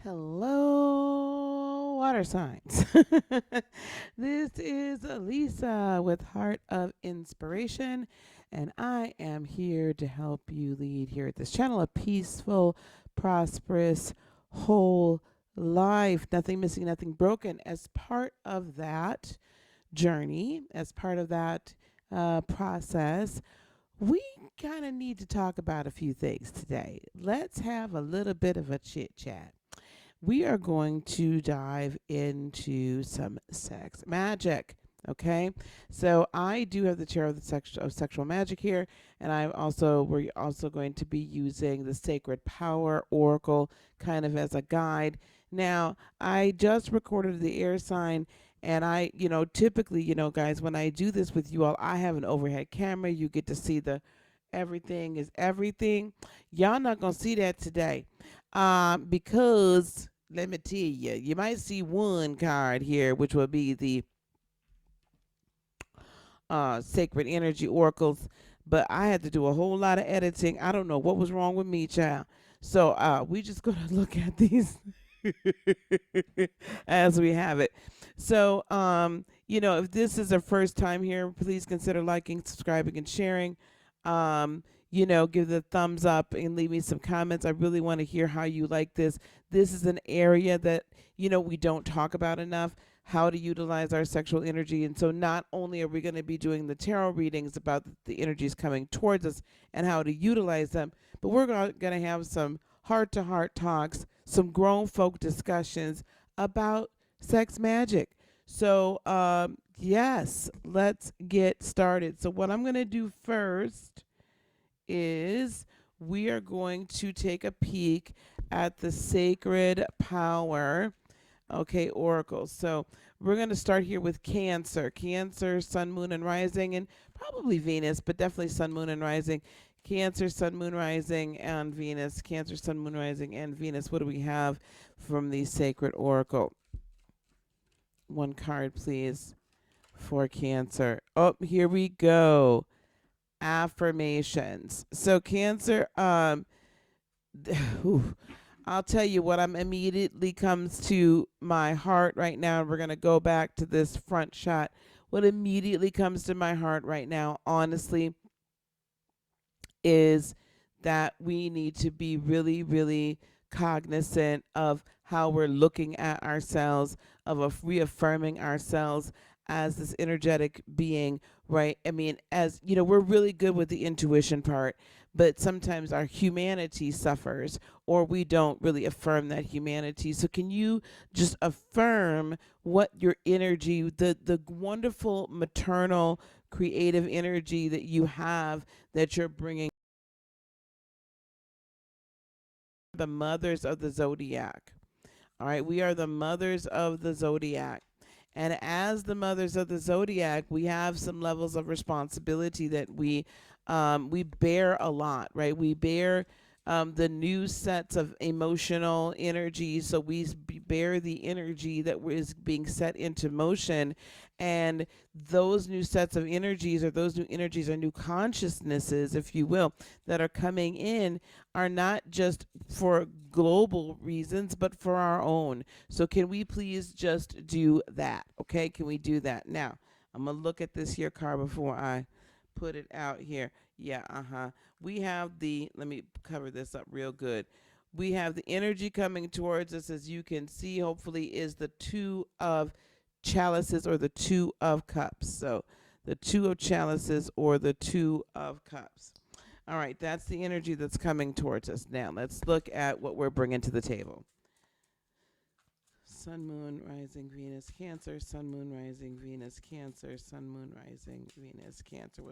Hello, water signs. This is Lisa with Heart of Inspiration, and I am here to help you lead here at this channel a peaceful, prosperous, whole life. Nothing missing, nothing broken. As part of that journey, as part of that process, we kind of need to talk about a few things today. Let's have a little bit of a chit chat. We are going to dive into some sex magic. Okay, so I do have the chair of sexual magic here, and we're also going to be using the Sacred Power Oracle kind of as a guide. Now, I just recorded the air sign, and typically, guys, when I do this with you all, I have an overhead camera. You get to see the everything is everything. Y'all not gonna see that today, because let me tell you, you might see one card here, which will be the Sacred Energy Oracles, but I had to do a whole lot of editing. I don't know what was wrong with me, child. So we just gonna look at these as we have it. So if this is our first time here, please consider liking, subscribing, and sharing. Give the thumbs up and leave me some comments. I really want to hear how you like this. This is an area that we don't talk about enough, how to utilize our sexual energy. And so not only are we going to be doing the tarot readings about the energies coming towards us and how to utilize them, but we're going to have some heart-to-heart talks, some grown folk discussions about sex magic. So yes, let's get started. So what I'm going to do first is we are going to take a peek at the Sacred Power, okay, oracle. So we're going to start here with Cancer. Cancer, Sun, Moon, and Rising, and probably Venus, but definitely Sun, Moon, and Rising. Cancer, Sun, Moon, Rising, and Venus. Cancer, Sun, Moon, Rising, and Venus. What do we have from the Sacred Oracle? One card, please, for Cancer. Oh, here we go. Affirmations. So Cancer, I'll tell you what immediately comes to my heart right now. We're going to go back to this front shot. What immediately comes to my heart right now, honestly, is that we need to be really, really cognizant of how we're looking at ourselves, of reaffirming ourselves as this energetic being, right? I mean, as you know, we're really good with the intuition part, but sometimes our humanity suffers, or we don't really affirm that humanity. So can you just affirm what your energy, the wonderful maternal creative energy that you have, that you're bringing? The mothers of the zodiac. All right, we are the mothers of the zodiac. And as the mothers of the zodiac, we have some levels of responsibility that we bear a lot, right? We bear the new sets of emotional energy. So we bear the energy that is being set into motion. And those new sets of energies, or those new energies, or new consciousnesses, if you will, that are coming in, are not just for global reasons, but for our own. So can we please just do that? Okay, can we do that? Now, I'm going to look at this here card before I put it out here. Yeah, we have let me cover this up real good. We have the energy coming towards us, as you can see, hopefully, is the Two of Chalices, or the Two of Cups. So the Two of Chalices, or the Two of Cups. All right, that's the energy that's coming towards us. Now, let's look at what we're bringing to the table. Sun, Moon, Rising, Venus, Cancer. Sun, Moon, Rising, Venus, Cancer. Sun, Moon, Rising, Venus, Cancer.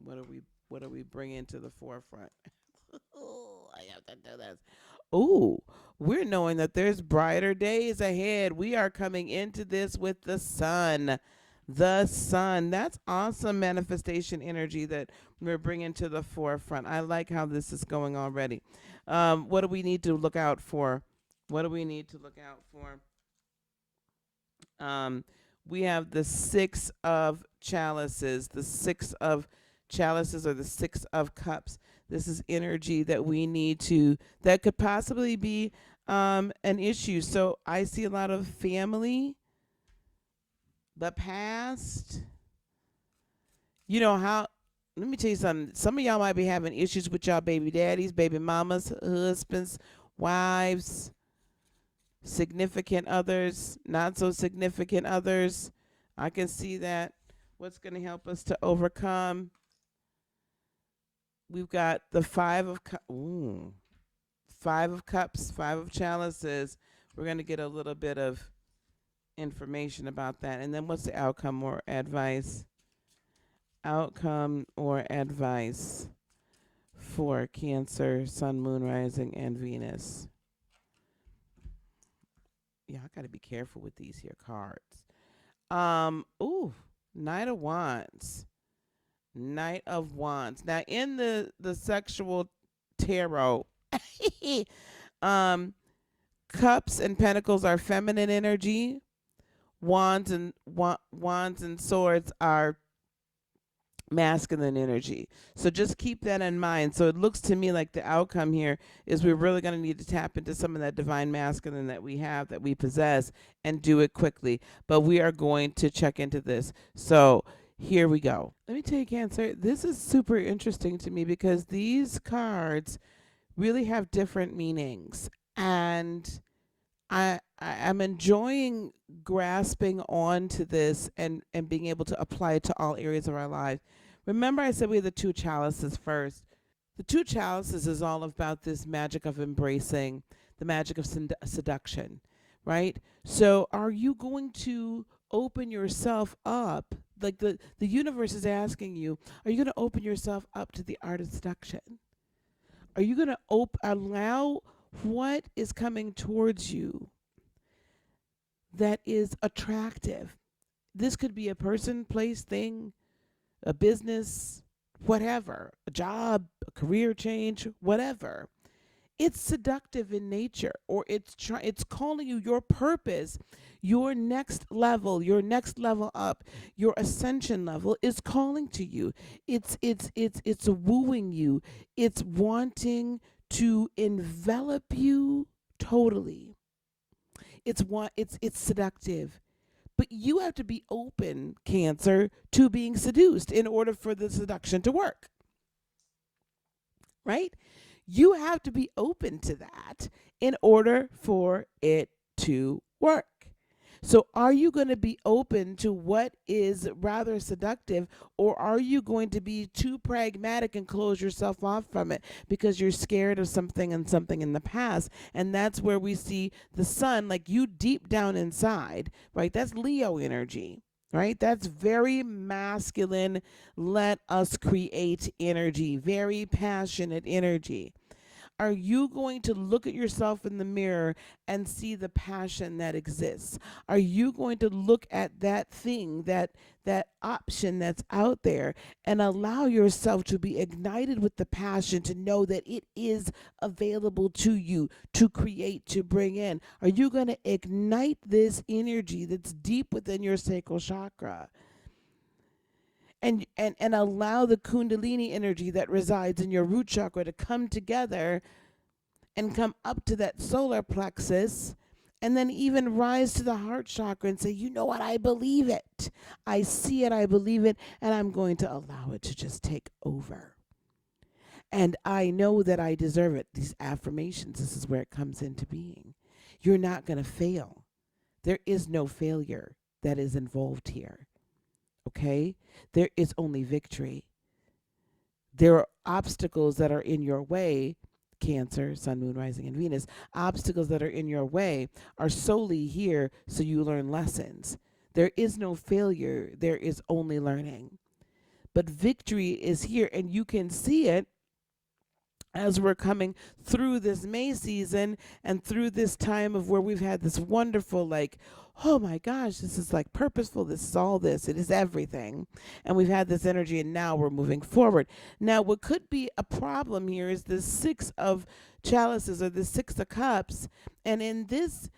What are we bringing to the forefront? I have to do this. Oh, we're knowing that there's brighter days ahead. We are coming into this with the sun. The sun. That's awesome manifestation energy that we're bringing to the forefront. I like how this is going already. What do we need to look out for? What do we need to look out for? We have the Six of Chalices. The Six of Chalices, or the Six of Cups. This is energy that we need to, that could possibly be an issue. So I see a lot of family, the past. You know how, let me tell you something. Some of y'all might be having issues with y'all baby daddies, baby mamas, husbands, wives, significant others, not so significant others. I can see that. What's going to help us to overcome? We've got the Five of Cups, Five of Chalices. We're going to get a little bit of information about that. And then what's the outcome or advice? Outcome or advice for Cancer, Sun, Moon, Rising, and Venus. Yeah, I got to be careful with these here cards. Knight of Wands. Knight of Wands. Now in the sexual tarot, um cups and pentacles are feminine energy. Wands and swords are masculine energy. So just keep that in mind. So it looks to me like the outcome here is we're really going to need to tap into some of that divine masculine that we have, that we possess, and do it quickly. But we are going to check into this. So here we go. Let me tell you, Cancer, this is super interesting to me because these cards really have different meanings. And I'm enjoying grasping onto this and being able to apply it to all areas of our life. Remember, I said we had the two chalices first. The two chalices is all about this magic of embracing, the magic of seduction, right? So, are you going to open yourself up? Like the universe is asking you, are you going to open yourself up to the art of seduction? Are you going to allow what is coming towards you that is attractive? This could be a person, place, thing, a business, whatever, a job, a career change, whatever. It's seductive in nature, or it's calling you, your purpose, your next level up, your ascension level is calling to you. It's wooing you. It's wanting to envelop you totally. It's seductive. But you have to be open, Cancer, to being seduced in order for the seduction to work. Right? You have to be open to that in order for it to work. So, are you going to be open to what is rather seductive, or are you going to be too pragmatic and close yourself off from it because you're scared of something and something in the past? And that's where we see the sun, like you deep down inside, right? That's Leo energy. Right? That's very masculine. Let us create energy, very passionate energy. Are you going to look at yourself in the mirror and see the passion that exists? Are you going to look at that thing, that option that's out there, and allow yourself to be ignited with the passion to know that it is available to you to create, to bring in? Are you going to ignite this energy that's deep within your sacral chakra? And allow the kundalini energy that resides in your root chakra to come together and come up to that solar plexus, and then even rise to the heart chakra and say, you know what, I believe it. I see it, I believe it, and I'm going to allow it to just take over. And I know that I deserve it. These affirmations, this is where it comes into being. You're not going to fail. There is no failure that is involved here. Okay? There is only victory. There are obstacles that are in your way, Cancer, Sun, Moon, Rising, and Venus. Obstacles that are in your way are solely here so you learn lessons. There is no failure. There is only learning. But victory is here, and you can see it as we're coming through this May season and through this time of where we've had this wonderful, like, oh my gosh, this is like purposeful. This is all this. It is everything. And we've had this energy, and now we're moving forward. Now, what could be a problem here is the Six of Chalices, or the Six of Cups. And in this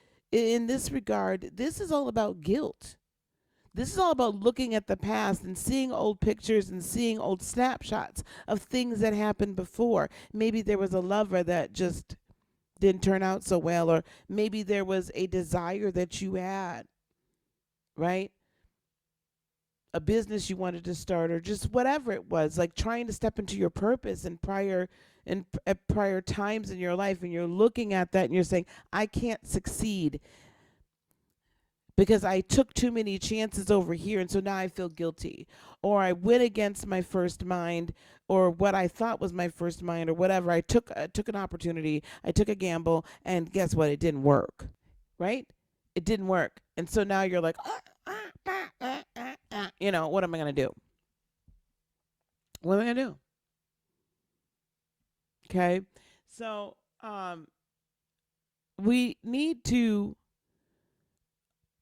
regard, this is all about guilt. This is all about looking at the past and seeing old pictures and seeing old snapshots of things that happened before. Maybe there was a lover that just didn't turn out so well, or maybe there was a desire that you had, right? A business you wanted to start, or just whatever it was, like trying to step into your purpose at prior times in your life, and you're looking at that and you're saying, I can't succeed because I took too many chances over here, and so now I feel guilty. Or I went against my first mind, or what I thought was my first mind, or whatever. I took an opportunity, I took a gamble, and guess what? It didn't work, right? It didn't work. And so now you're like, what am I going to do? What am I going to do? Okay. So we need to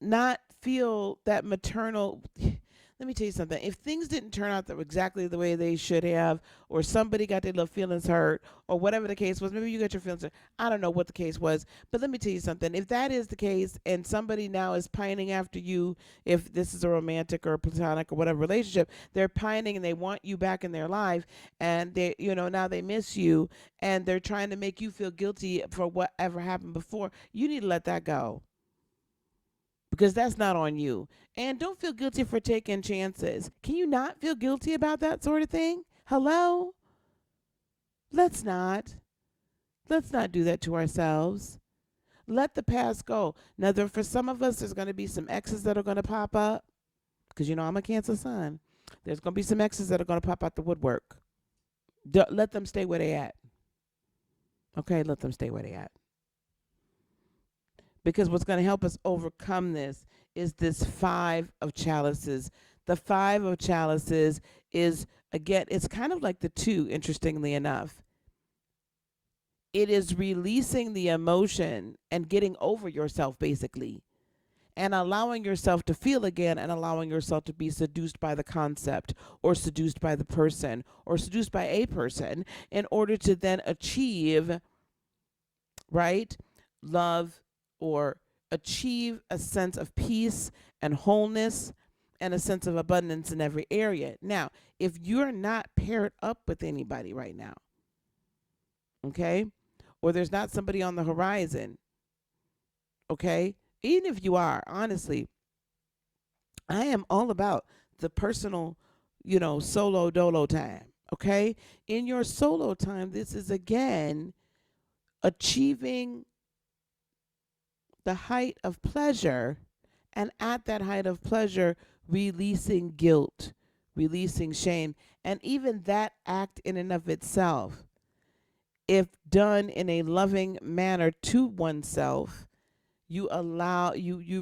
not feel that maternal. Let me tell you something. If things didn't turn out exactly the way they should have, or somebody got their little feelings hurt, or whatever the case was, maybe you got your feelings hurt. I don't know what the case was, but let me tell you something. If that is the case, and somebody now is pining after you, if this is a romantic or platonic or whatever relationship, they're pining and they want you back in their life, and they, now they miss you, and they're trying to make you feel guilty for whatever happened before. You need to let that go, because that's not on you. And don't feel guilty for taking chances. Can you not feel guilty about that sort of thing? Hello? Let's not. Let's not do that to ourselves. Let the past go. Now, for some of us, there's going to be some exes that are going to pop up, because I'm a Cancer Sun. There's going to be some exes that are going to pop out the woodwork. Let them stay where they at. Okay, let them stay where they at. Because what's going to help us overcome this is this 5 of chalices. The 5 of chalices is, again, it's kind of like the 2, interestingly enough. It is releasing the emotion and getting over yourself, basically, and allowing yourself to feel again, and allowing yourself to be seduced by the concept, or seduced by the person, or seduced by a person, in order to then achieve, right, love, or achieve a sense of peace and wholeness and a sense of abundance in every area. Now, if you're not paired up with anybody right now, okay, or there's not somebody on the horizon, okay, even if you are, honestly, I am all about the personal, solo dolo time, okay? In your solo time, this is, again, achieving the height of pleasure, and at that height of pleasure, releasing guilt, releasing shame. And even that act in and of itself, if done in a loving manner to oneself, you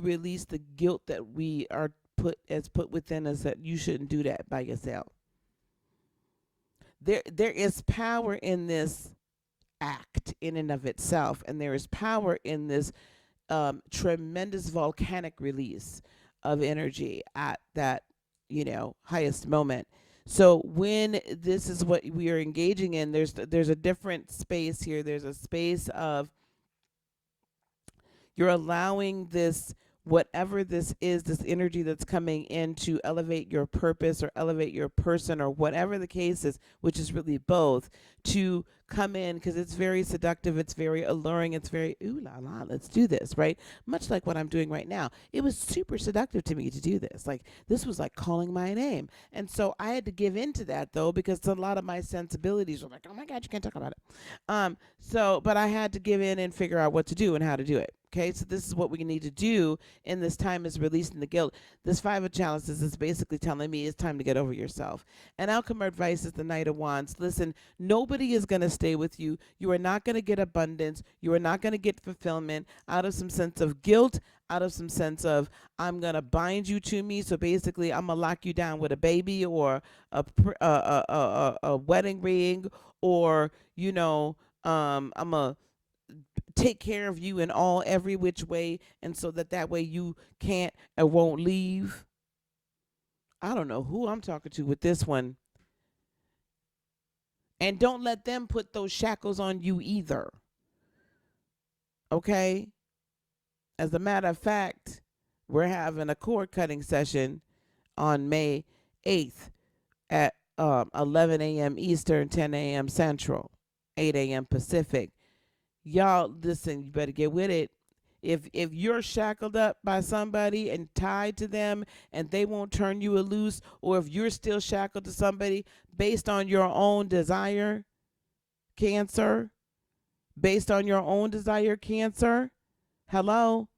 release the guilt that we are put within us, that you shouldn't do that by yourself. There is power in this act in and of itself, and there is power in this tremendous volcanic release of energy at that, highest moment. So when this is what we are engaging in, there's a different space here. There's a space of, you're allowing this, whatever this is, this energy that's coming in, to elevate your purpose or elevate your person, or whatever the case is, which is really both, to come in, because it's very seductive, it's very alluring, it's very, ooh la la, let's do this, right? Much like what I'm doing right now. It was super seductive to me to do this. Like, this was like calling my name. And so I had to give in to that, though, because a lot of my sensibilities were like, oh my God, you can't talk about it. But I had to give in and figure out what to do and how to do it. Okay, so this is what we need to do in this time, is releasing the guilt. This 5 of chalices is basically telling me it's time to get over yourself. And outcome advice is the Knight of Wands. Listen, nobody is going to stay with you. You are not going to get abundance. You are not going to get fulfillment out of some sense of guilt, out of some sense of, I'm going to bind you to me. So basically, I'm going to lock you down with a baby, or a wedding ring, or, I'm going to take care of you in every which way, and so that way you can't and won't leave. I don't know who I'm talking to with this one. And don't let them put those shackles on you either. Okay? As a matter of fact, we're having a cord cutting session on May 8th at 11 a.m. Eastern, 10 a.m. Central, 8 a.m. Pacific. Y'all, listen, you better get with it. If you're shackled up by somebody and tied to them and they won't turn you loose, or if you're still shackled to somebody based on your own desire, Cancer, based on your own desire, Cancer, hello,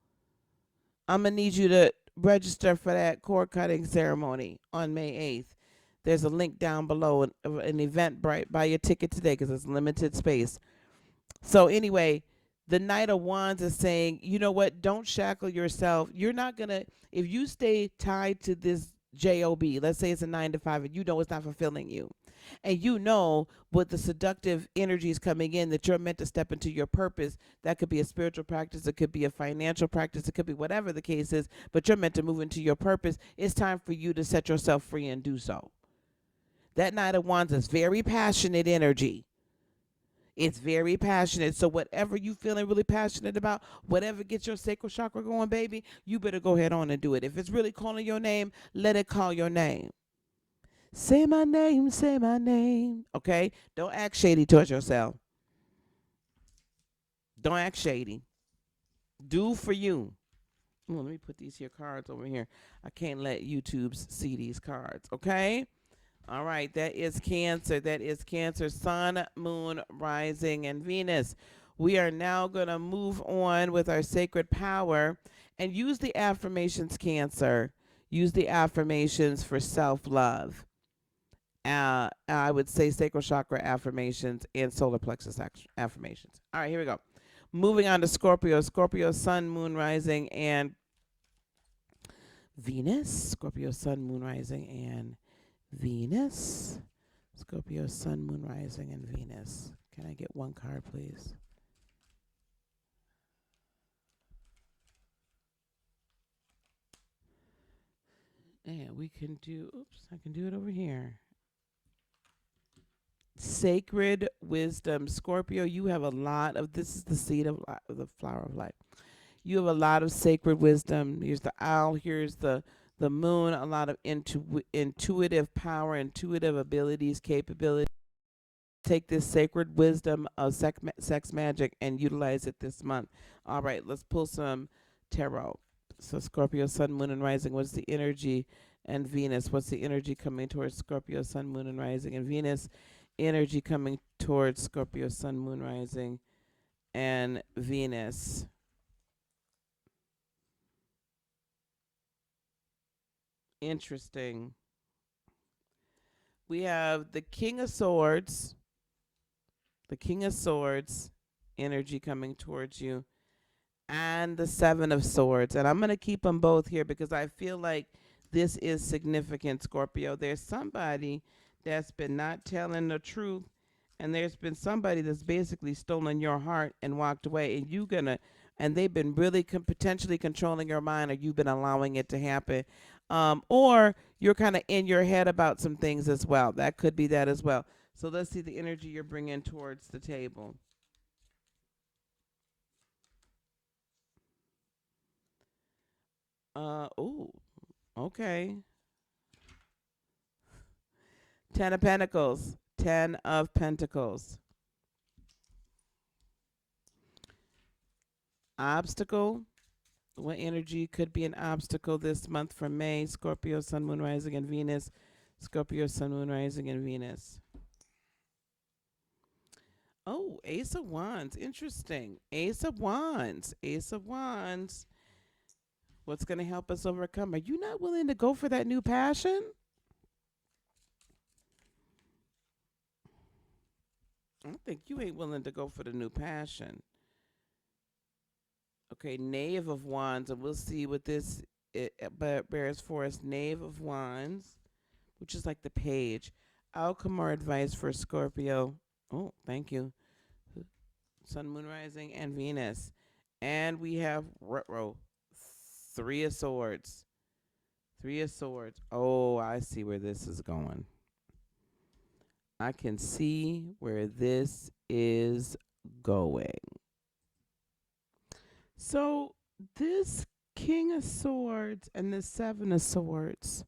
I'm going to need you to register for that cord cutting ceremony on May 8th. There's a link down below, an Eventbrite. Buy your ticket today because it's limited space. So anyway, the Knight of Wands is saying, you know what? Don't shackle yourself. You're not gonna, if you stay tied to this job. Let's say it's a 9 to 5, and you know it's not fulfilling you, and you know with the seductive energies coming in that you're meant to step into your purpose. That could be a spiritual practice, it could be a financial practice, it could be whatever the case is. But you're meant to move into your purpose. It's time for you to set yourself free and do so. That Knight of Wands is very passionate energy. It's very passionate. So whatever you feeling really passionate about, whatever gets your sacral chakra going, baby, you better go ahead on and do it. If it's really calling your name, let it call your name. Say my name, say my name. Okay? Don't act shady towards yourself. Don't act shady. Do for you. Let me put these here cards over here. I can't let YouTube see these cards. Okay? All right, that is Cancer. That is Cancer, Sun, Moon, Rising, and Venus. We are now going to move on with our sacred power and use the affirmations, Cancer. Use the affirmations for self-love. I would say sacral chakra affirmations and solar plexus affirmations. All right, here we go. Moving on to Scorpio. Scorpio, Sun, Moon, Rising, and Venus. Scorpio, Sun, Moon, Rising, and Venus. Scorpio, Sun, Moon, Rising, and Venus. Can I get one card, please? And we can do, I can do it over here. Sacred wisdom. Scorpio, you have a lot of, this is the seed of the flower of life. You have a lot of sacred wisdom. Here's the owl, here's the moon, a lot of intuitive power, intuitive abilities, capabilities. Take this sacred wisdom of sex magic and utilize it this month. All right, let's pull some tarot. So Scorpio, Sun, Moon, and Rising. What's the energy? And Venus. What's the energy coming towards Scorpio, Sun, Moon, and Rising? And Venus. Energy coming towards Scorpio, Sun, Moon, Rising, and Venus. Interesting. We have the King of Swords. The King of Swords energy coming towards you, and the Seven of Swords. And I'm going to keep them both here because I feel like this is significant, Scorpio. There's somebody that's been not telling the truth, and there's been somebody that's basically stolen your heart and walked away, and they've been really potentially controlling your mind, or you've been allowing it to happen. Or you're kind of in your head about some things as well. That could be that as well. So let's see the energy you're bringing towards the table. Oh, okay. 10 of Pentacles. 10 of Pentacles. Obstacle. What energy could be an obstacle this month for May? Scorpio, Sun, Moon, Rising, and Venus. Scorpio, Sun, Moon, Rising, and Venus. Oh, Ace of Wands. Interesting. Ace of Wands. Ace of Wands. What's going to help us overcome? Are you not willing to go for that new passion? I think you ain't willing to go for the new passion. Okay, Knave of Wands, and we'll see what this bears for us. Knave of Wands, which is like the page. Outcome or advice for Scorpio. Oh, thank you. Sun, Moon, Rising, and Venus. And we have retro. Three of Swords. Three of Swords. Oh, I see where this is going. I can see where this is going. So this King of Swords and the Seven of Swords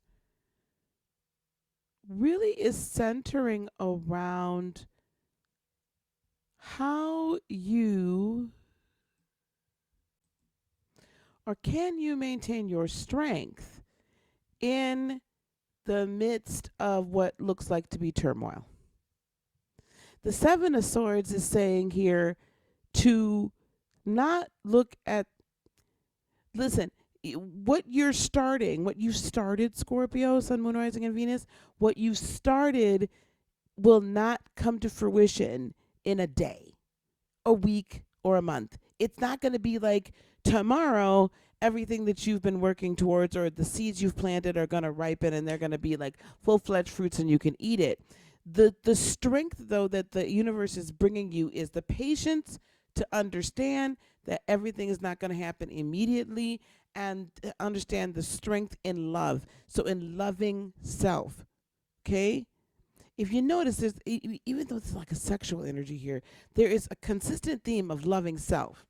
really is centering around how you or can you maintain your strength in the midst of what looks like to be turmoil? The Seven of Swords is saying here to not look at, listen, what you're starting, what you started, Scorpio, Sun, Moon, Rising, and Venus, what you started will not come to fruition in a day, a week, or a month. It's not going to be like tomorrow everything that you've been working towards or the seeds you've planted are going to ripen and they're going to be like full-fledged fruits and you can eat it. The strength, though, that the universe is bringing you is the patience to understand that everything is not going to happen immediately, and understand the strength in love. So in loving self, okay? If you notice, there's even though it's like a sexual energy here, there is a consistent theme of loving self.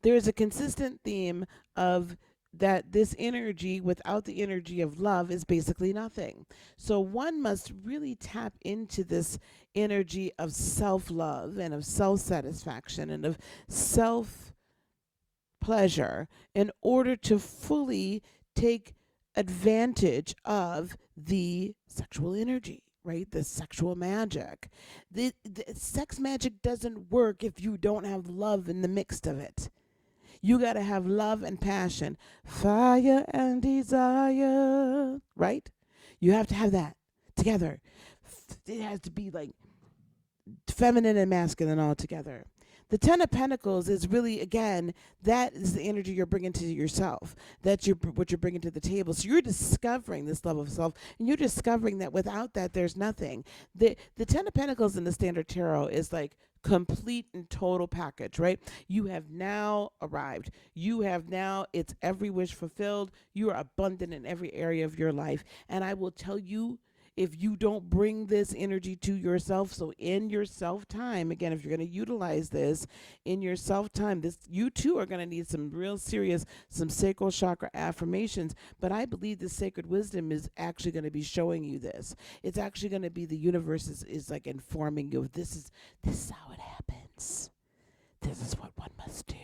There is a consistent theme of that this energy without the energy of love is basically nothing. So one must really tap into this energy of self-love and of self-satisfaction and of self-pleasure in order to fully take advantage of the sexual energy, right? The sexual magic. The sex magic doesn't work if you don't have love in the mix of it. You got to have love and passion, fire and desire, right? You have to have that together. It has to be like feminine and masculine all together. The Ten of Pentacles is really, again, that is the energy you're bringing to yourself. That's what you're bringing to the table. So you're discovering this love of self, and you're discovering that without that, there's nothing. The Ten of Pentacles in the Standard Tarot is like complete and total package, right? You have now arrived. You have now, it's every wish fulfilled. You are abundant in every area of your life. And I will tell you, if you don't bring this energy to yourself, so in your self time, again, if you're going to utilize this in your self time, this, you too are going to need some real serious, some sacral chakra affirmations. But I believe the sacred wisdom is actually going to be showing you this. It's actually going to be the universe is like informing you of this is how it happens. This is what one must do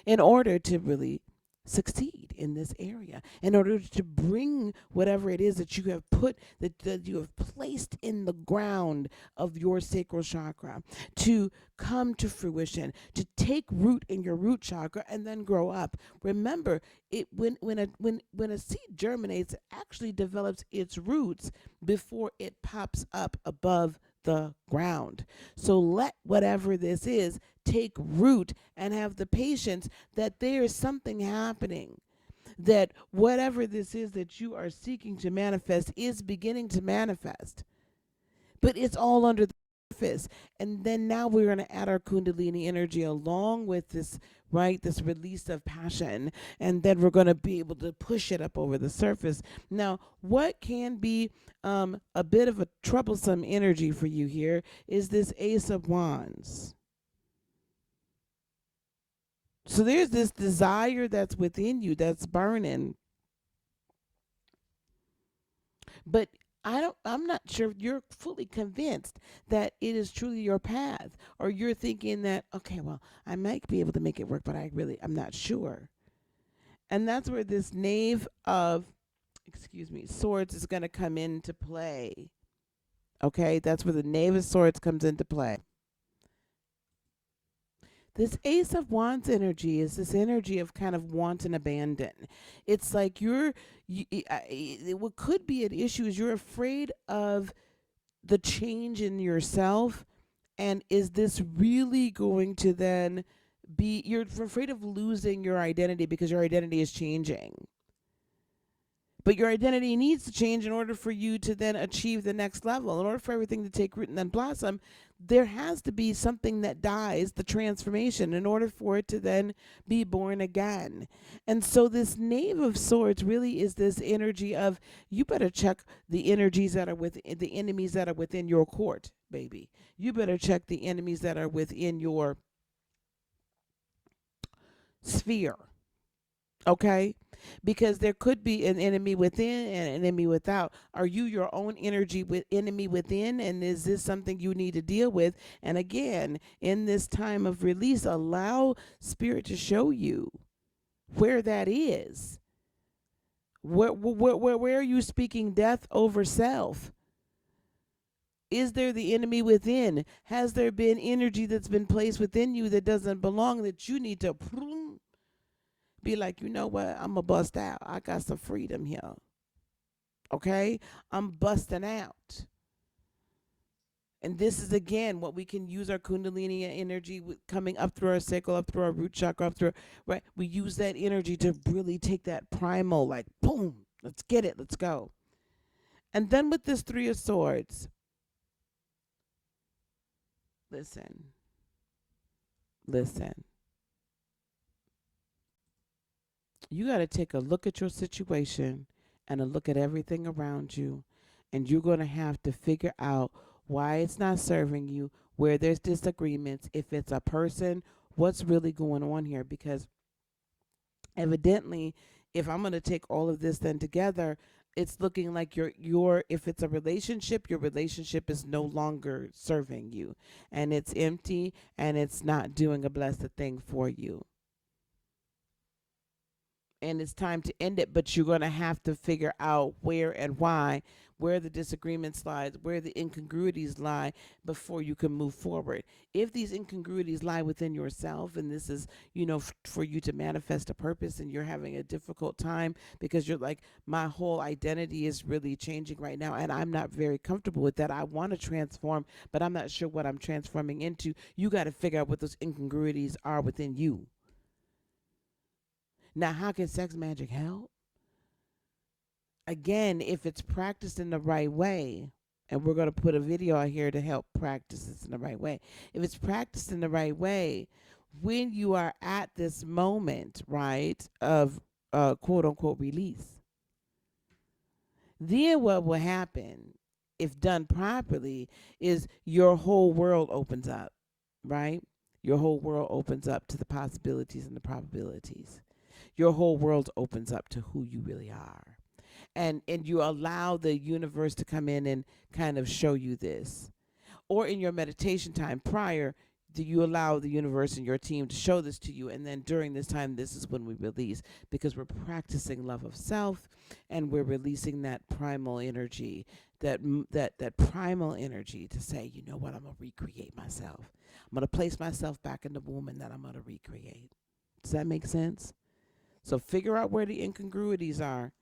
in order to really succeed in this area, in order to bring whatever it is that you have put, that you have placed in the ground of your sacral chakra to come to fruition, to take root in your root chakra and then grow up. Remember, it when a seed germinates, it actually develops its roots before it pops up above the ground. So let whatever this is take root and have the patience that there is something happening, that whatever this is that you are seeking to manifest is beginning to manifest, but it's all under the surface. And then now we're going to add our kundalini energy along with this, right, this release of passion, and then we're going to be able to push it up over the surface. Now, what can be a bit of a troublesome energy for you here is this Ace of Wands. So there's this desire that's within you that's burning. But I'm not sure if you're fully convinced that it is truly your path, or you're thinking that, okay, well, I might be able to make it work, but I'm not sure. And that's where this Knave of, Swords is going to come into play. Okay, that's where the Knave of Swords comes into play. This Ace of Wands energy is this energy of kind of want and abandon. It's like what could be an issue is you're afraid of the change in yourself. And is this really going to then be, you're afraid of losing your identity because your identity is changing. But your identity needs to change in order for you to then achieve the next level. In order for everything to take root and then blossom, there has to be something that dies, the transformation, in order for it to then be born again. And so this Knave of Swords really is this energy of, you better check the energies that are within, the enemies that are within your court, baby. You better check the enemies that are within your sphere. Okay? Because there could be an enemy within and an enemy without. Are you your own energy with enemy within? And is this something you need to deal with? And again, in this time of release, allow spirit to show you where that is. Where are you speaking death over self? Is there the enemy within? Has there been energy that's been placed within you that doesn't belong, that you need to be like, you know what? I'm going to bust out. I got some freedom here. Okay? I'm busting out. And this is again what we can use our Kundalini energy coming up through our sacral, up through our root chakra, up through, right? We use that energy to really take that primal, like, boom, let's get it, let's go. And then with this Three of Swords, listen. You got to take a look at your situation and a look at everything around you. And you're going to have to figure out why it's not serving you, where there's disagreements, if it's a person, what's really going on here. Because evidently, if I'm going to take all of this then together, it's looking like if it's a relationship, your relationship is no longer serving you, and it's empty, and it's not doing a blessed thing for you, and it's time to end it. But you're going to have to figure out where and why, where the disagreements lie, where the incongruities lie, before you can move forward. If these incongruities lie within yourself, and this is, for you to manifest a purpose, and you're having a difficult time because you're like, my whole identity is really changing right now, and I'm not very comfortable with that. I want to transform, but I'm not sure what I'm transforming into. You got to figure out what those incongruities are within you. Now, how can sex magic help? Again, if it's practiced in the right way, and we're going to put a video out here to help practice this in the right way. If it's practiced in the right way, when you are at this moment, right, of quote unquote release, then what will happen, if done properly, is your whole world opens up, right? Your whole world opens up to the possibilities and the probabilities. Your whole world opens up to who you really are. And you allow the universe to come in and kind of show you this. Or in your meditation time prior, do you allow the universe and your team to show this to you? And then during this time, this is when we release, because we're practicing love of self, and we're releasing that primal energy, that primal energy to say, you know what, I'm going to recreate myself. I'm going to place myself back in the womb, and then I'm going to recreate. Does that make sense? So figure out where the incongruities are.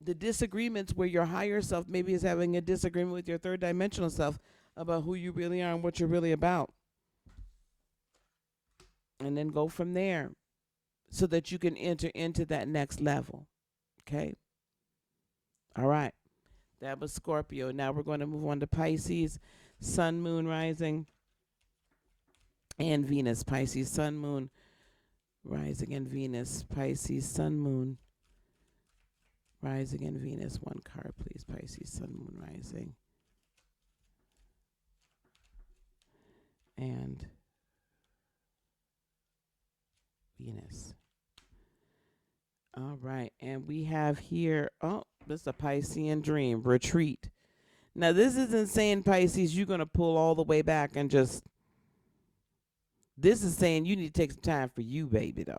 The disagreements where your higher self maybe is having a disagreement with your third dimensional self about who you really are and what you're really about. And then go from there so that you can enter into that next level. Okay? All right. That was Scorpio. Now we're going to move on to Pisces, Sun, Moon, Rising, and Venus. Pisces, Sun, Moon, Rising, and Venus. Pisces, Sun, Moon, Rising, and Venus. One card, please. Pisces, Sun, Moon, Rising, and Venus. All right. And we have here, this is a Piscean dream, retreat. Now, this isn't saying, Pisces, you're going to pull all the way back and just, this is saying you need to take some time for you, baby, though.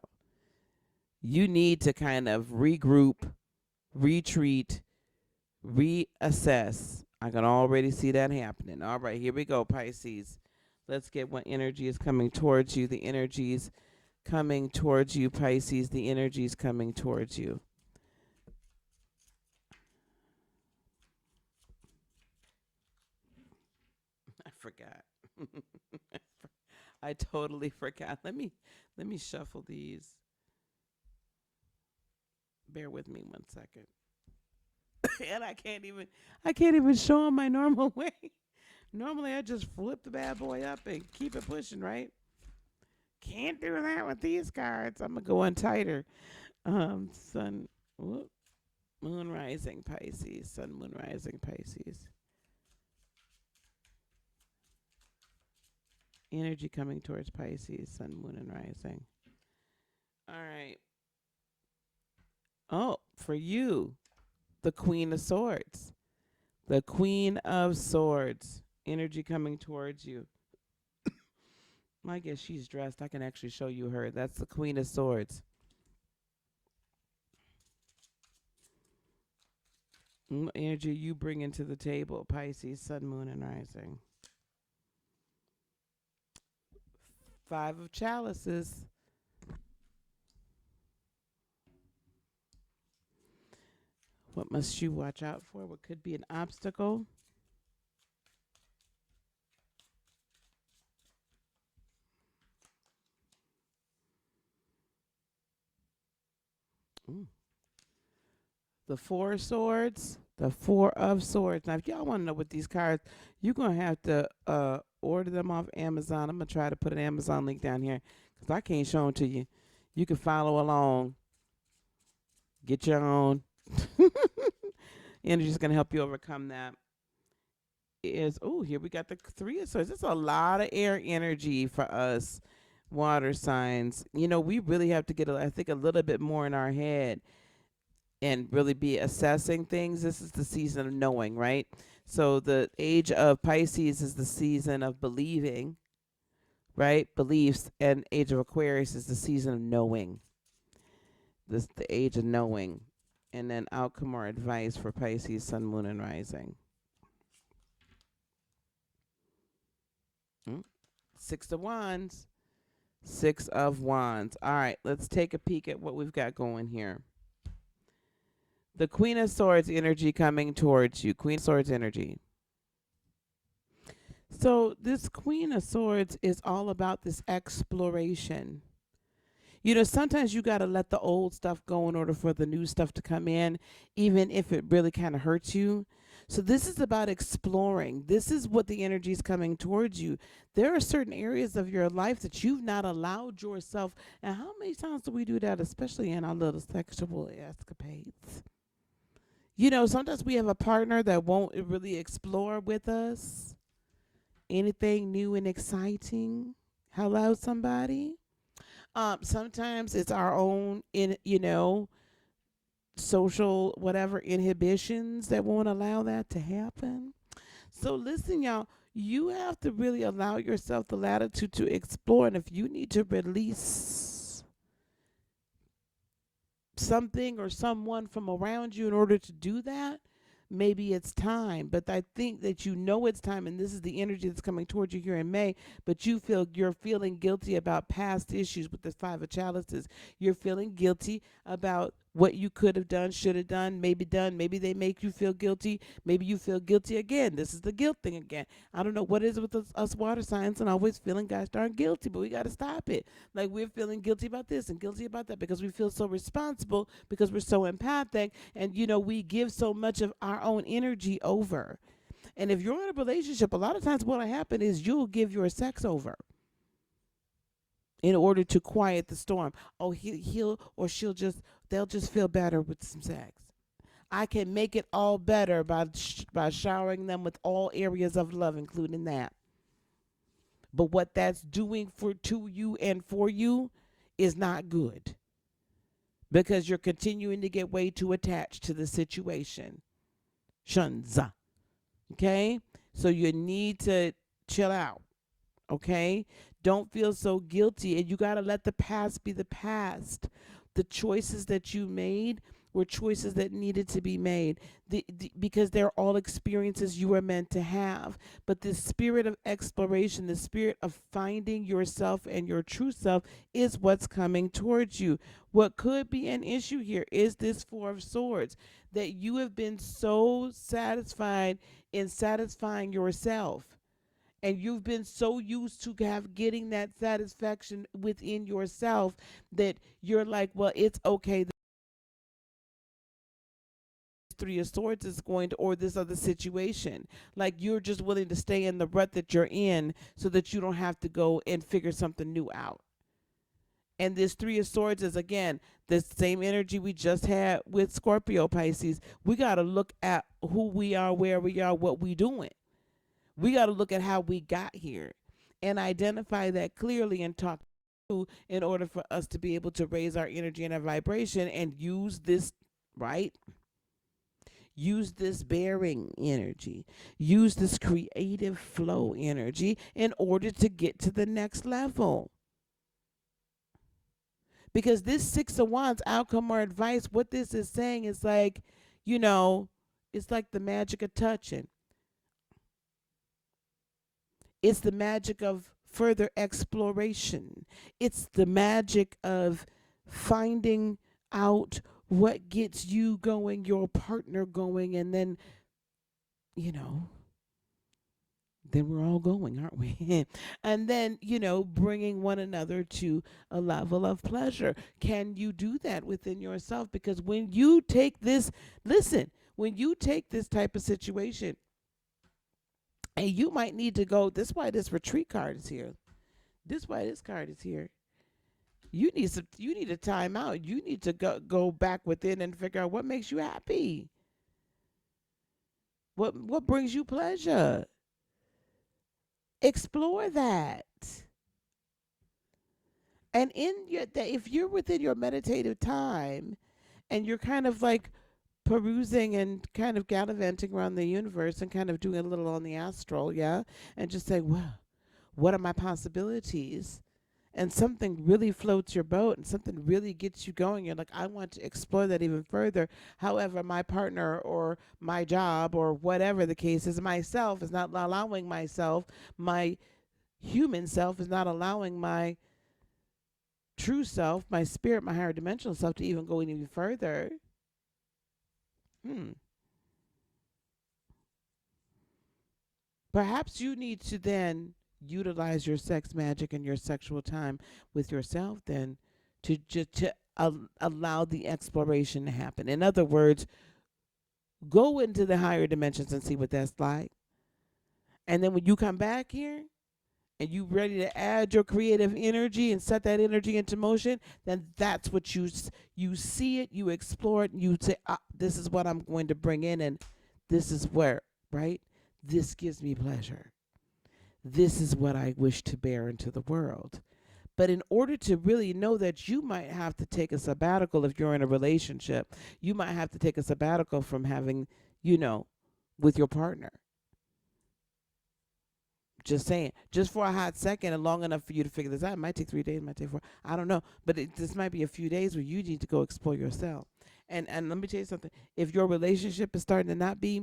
You need to kind of regroup, retreat, reassess. I can already see that happening. All right, here we go, Pisces. Let's get what energy is coming towards you. The energies coming towards you, Pisces. The energies coming towards you. I forgot. I totally forgot. Let me shuffle these. Bear with me 1 second. And I can't even show them my normal way. Normally I just flip the bad boy up and keep it pushing, right? Can't do that with these cards. I'm gonna go on tighter. Sun, whoop, Moon, Rising, Pisces. Sun, Moon, Rising, Pisces. Energy coming towards Pisces, Sun, Moon, and Rising. All right. Oh, for you, the Queen of Swords. The Queen of Swords. Energy coming towards you. I guess she's dressed. I can actually show you her. That's the Queen of Swords. Energy you bring into the table, Pisces, Sun, Moon, and Rising. Five of Chalices. What must you watch out for? What could be an obstacle? Mm. The Four of Swords. The Four of Swords. Now, if y'all want to know what these cards, you're going to have to order them off Amazon. I'm going to try to put an Amazon link down here because I can't show them to you. You can follow along. Get your own. Energy's going to help you overcome that. Here we got the Three of Swords. It's a lot of air energy for us water signs. We really have to get, I think, a little bit more in our head and really be assessing things. This is the season of knowing, right? So the age of Pisces is the season of believing, right? Beliefs. And age of Aquarius is the season of knowing. This the age of knowing. And then outcome or advice for Pisces, Sun, Moon, and Rising. Six of Wands. Six of Wands. All right, let's take a peek at what we've got going here. The Queen of Swords energy coming towards you. Queen of Swords energy. So this Queen of Swords is all about this exploration. Sometimes you got to let the old stuff go in order for the new stuff to come in, even if it really kind of hurts you. So this is about exploring. This is what the energy is coming towards you. There are certain areas of your life that you've not allowed yourself. And how many times do we do that, especially in our little sexual escapades? Sometimes we have a partner that won't really explore with us anything new and exciting. Hello, somebody. Sometimes it's our own social whatever inhibitions that won't allow that to happen. So listen, y'all, you have to really allow yourself the latitude to explore, and if you need to release something or someone from around you in order to do that, maybe it's time. But I think that it's time, and this is the energy that's coming towards you here in May, but you're feeling guilty about past issues with the Five of Chalices. You're feeling guilty about what you could have done, should have done. Maybe they make you feel guilty. Maybe you feel guilty again. This is the guilt thing again. I don't know what it is with us water signs and always feeling gosh darn guilty, but we got to stop it. Like we're feeling guilty about this and guilty about that because we feel so responsible because we're so empathic, and we give so much of our own energy over. And if you're in a relationship, a lot of times what'll happen is you'll give your sex over in order to quiet the storm. Oh, he'll or they'll just feel better with some sex. I can make it all better by showering them with all areas of love, including that. But what that's doing to you and for you is not good, because you're continuing to get way too attached to the situation. Shunza. Okay? So you need to chill out. Okay? Don't feel so guilty, and you got to let the past be the past. The choices that you made were choices that needed to be made, because they're all experiences you were meant to have. But the spirit of exploration, the spirit of finding yourself and your true self is what's coming towards you. What could be an issue here is this Four of Swords, that you have been so satisfied in satisfying yourself, and you've been so used to getting that satisfaction within yourself that you're like, well, it's okay. Three of Swords is going to, or this other situation. Like you're just willing to stay in the rut that you're in so that you don't have to go and figure something new out. And this Three of Swords is, again, the same energy we just had with Scorpio Pisces. We got to look at who we are, where we are, what we doing. We got to look at how we got here and identify that clearly and talk in order for us to be able to raise our energy and our vibration and use this, right? Use this bearing energy, use this creative flow energy in order to get to the next level. Because this Six of Wands outcome or advice, what this is saying is like, you know, it's like the magic of touching. It's the magic of further exploration. It's the magic of finding out what gets you going, your partner going, and then, you know, then we're all going, aren't we? And then, bringing one another to a level of pleasure. Can you do that within yourself? Because when you take this, listen, when you take this type of situation, and you might need to go, this is why this retreat card is here. This is why this card is here. You need a time out. You need to go back within and figure out what makes you happy. What brings you pleasure? Explore that. And if you're within your meditative time and you're kind of like perusing and kind of gallivanting around the universe and kind of doing a little on the astral, yeah, and just say, well, what are my possibilities? And something really floats your boat and something really gets you going. You're like, I want to explore that even further. However, my partner or my job or whatever the case is, myself is not allowing myself, my human self is not allowing my true self, my spirit, my higher dimensional self to even go any further. Perhaps you need to then utilize your sex magic and your sexual time with yourself then to just to allow the exploration to happen. In other words, go into the higher dimensions and see what that's like. And then when you come back here and you ready to add your creative energy and set that energy into motion, then that's what you see it, you explore it, and you say, this is what I'm going to bring in, and this is where, right? This gives me pleasure. This is what I wish to bear into the world. But in order to really know that, you might have to take a sabbatical if you're in a relationship. You might have to take a sabbatical from having, with your partner. Just saying, just for a hot second and long enough for you to figure this out. It might take 3 days, it might take 4. I don't know. But this might be a few days where you need to go explore yourself. And let me tell you something. If your relationship is starting to not be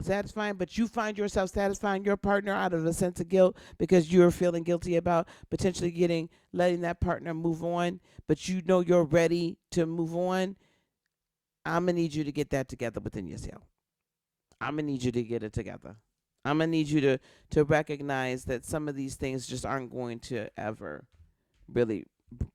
satisfying, but you find yourself satisfying your partner out of a sense of guilt because you're feeling guilty about potentially letting that partner move on, but you know you're ready to move on, I'm going to need you to get that together within yourself. I'm going to need you to get it together. I'm going to need you to recognize that some of these things just aren't going to ever really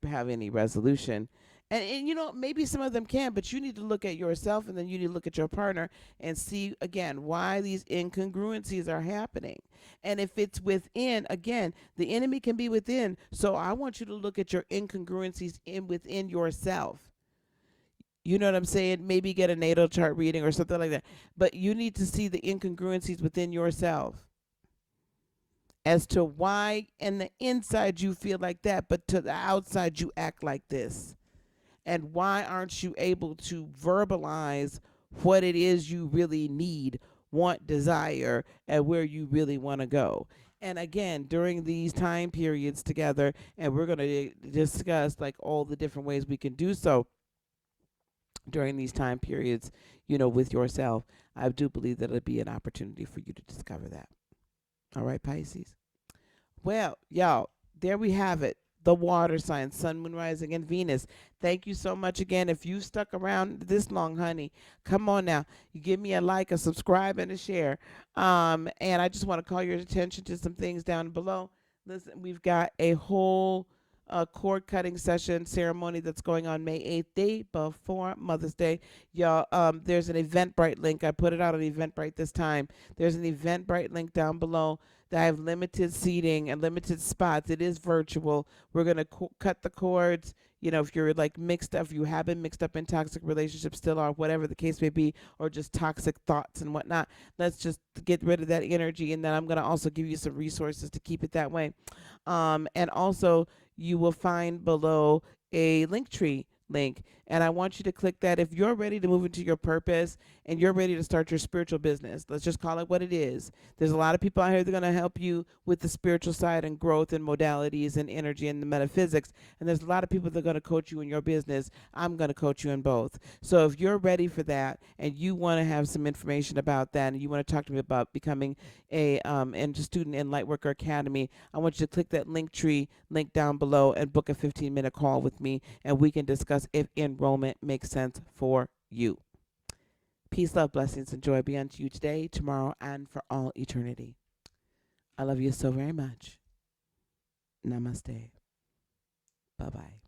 have any resolution. And maybe some of them can, but you need to look at yourself and then you need to look at your partner and see, again, why these incongruencies are happening. And if it's within, again, the enemy can be within. So I want you to look at your incongruencies within yourself. You know what I'm saying? Maybe get a natal chart reading or something like that. But you need to see the incongruencies within yourself as to why in the inside you feel like that, but to the outside you act like this. And why aren't you able to verbalize what it is you really need, want, desire, and where you really want to go? And again, during these time periods together, and we're going to discuss like all the different ways we can do so during these time periods, with yourself, I do believe that it'll be an opportunity for you to discover that. All right, Pisces. Well, y'all, there we have it. The water signs, Sun, Moon, Rising, and Venus. Thank you so much again. If you stuck around this long, honey, come on now. You give me a like, a subscribe, and a share. And I just want to call your attention to some things down below. Listen, we've got a whole cord cutting session ceremony that's going on May 8th, day before Mother's Day. Y'all, there's an Eventbrite link. I put it out on Eventbrite this time. There's an Eventbrite link down below. I have limited seating and limited spots. It is virtual. We're going to cut the cords. If you're like mixed up, if you have been mixed up in toxic relationships, still are, whatever the case may be, or just toxic thoughts and whatnot, let's just get rid of that energy. And then I'm going to also give you some resources to keep it that way. And also, you will find below a link tree link. And I want you to click that if you're ready to move into your purpose and you're ready to start your spiritual business. Let's just call it what it is. There's a lot of people out here that are going to help you with the spiritual side and growth and modalities and energy and the metaphysics. And there's a lot of people that are going to coach you in your business. I'm going to coach you in both. So if you're ready for that and you want to have some information about that and you want to talk to me about becoming a student in Lightworker Academy, I want you to click that link tree link down below and book a 15-minute call with me, and we can discuss if enrollment makes sense for you. Peace, love, blessings, and joy be unto you today, tomorrow, and for all eternity. I love you so very much. Namaste. Bye-bye.